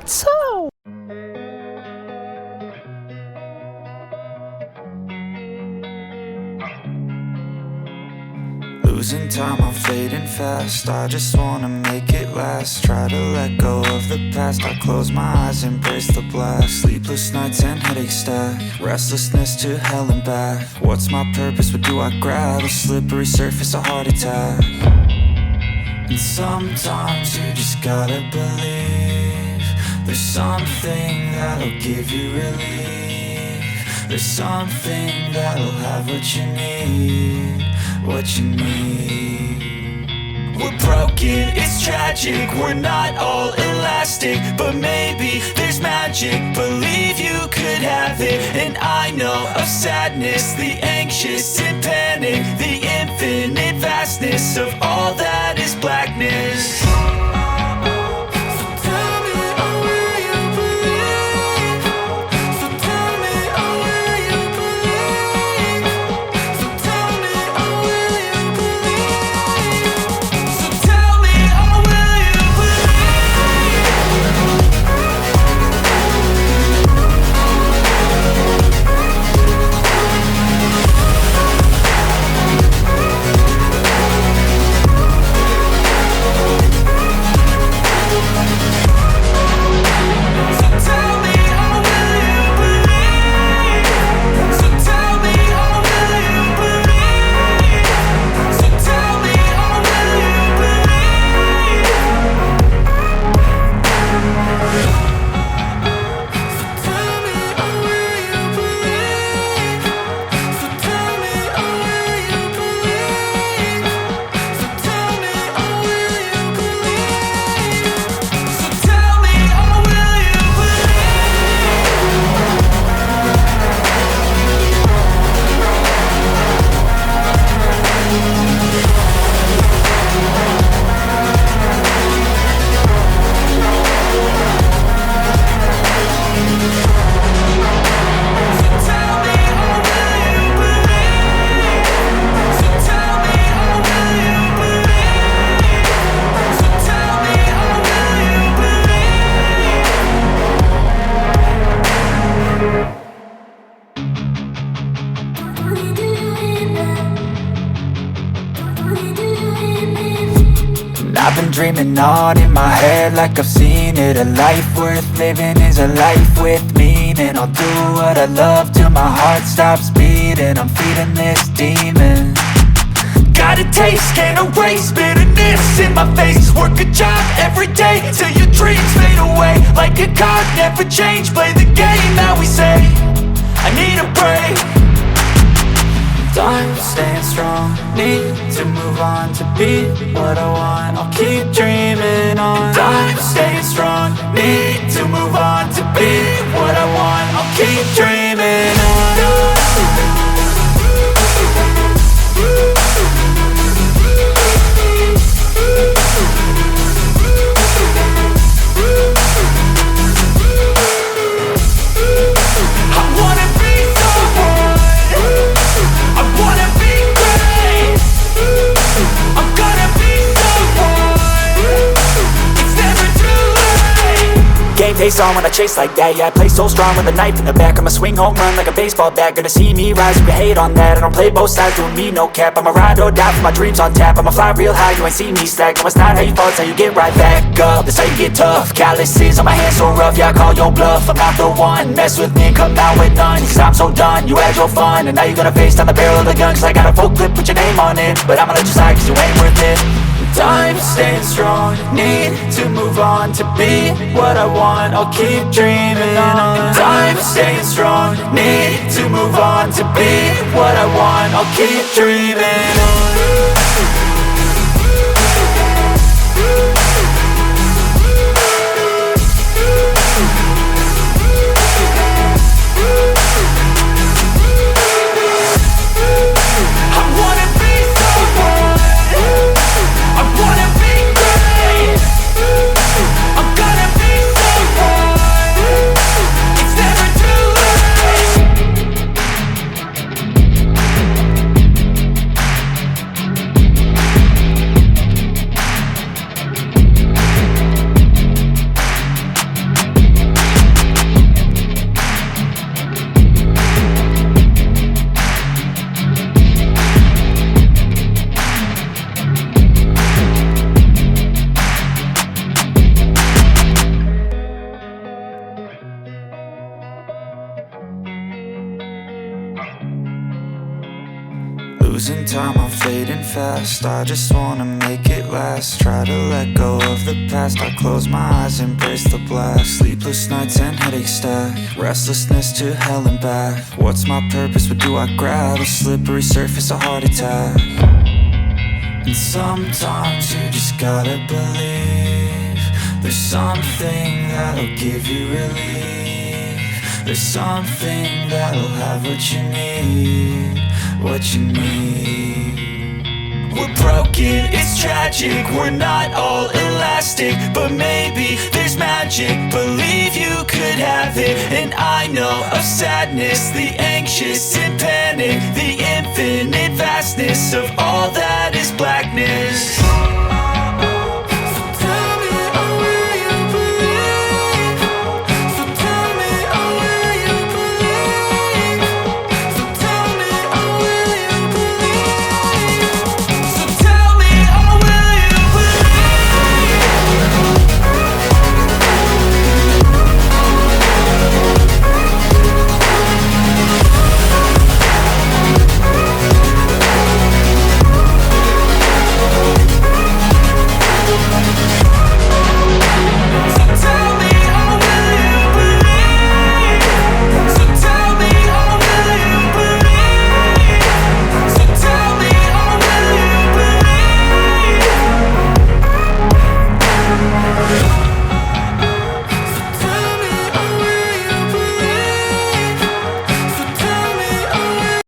Kittuartszo. Losing time, I'm fading fast. I just wanna make it last. Try to let go of the past. I close my eyes, embrace the blast. Sleepless nights and headaches stack. Restlessness to hell and back. What's my purpose? What do I grab? A slippery surface, a heart attack. And sometimes you just gotta believe there's something that'll give you relief. There's something that'll have what you need, what you need. We're broken, it's tragic, we're not all elastic, but maybe there's magic. Believe you could have it. And I know of sadness, the anxious and panic, the infinite vastness of all that is blackness. I've been dreaming on in my head like I've seen it. A life worth living is a life with meaning. I'll do what I love till my heart stops beating. I'm feeding this demon. Got a taste, can't erase bitterness in my face. Work a job every day till your dreams fade away. Like a card, never change, play the game that we say. I need a break. I'm staying strong, need to move on to be what I want. I'll keep dreaming on. I'm staying strong, need to move on to be what I want. I'll keep dreaming on. Face on when I chase like that. Yeah, I play so strong with a knife in the back. I'ma swing home run like a baseball bat. Gonna see me rise, you can hate on that. I don't play both sides, doing me no cap. I'ma ride or die for my dreams on tap. I'ma fly real high, you ain't see me slack. No, it's not how you fall, it's how you get right back up. That's how you get tough. Calluses on my hands so rough, yeah, I call your bluff. I'm not the one, mess with me and come out with none. Cause I'm so done, you had your fun. And now you're gonna face down the barrel of the gun. Cause I got a full clip, put your name on it. But I'ma let you slide cause you ain't worth it. I'm staying strong, need to move on to be what I want. I'll keep dreaming on. I'm staying strong, need to move on to be what I want. I'll keep dreaming on. time, I'm fading fast. I just wanna make it last. Try to let go of the past. I close my eyes, embrace the blast. Sleepless nights and headaches stack. Restlessness to hell and back. What's my purpose? What do I grab? A slippery surface, a heart attack. And sometimes you just gotta believe there's something that'll give you relief. There's something that'll have what you need, what you need. We're broken, it's tragic, we're not all elastic, but maybe there's magic, believe you could have it. And I know of sadness, the anxious and panic, the infinite vastness of all that is blackness.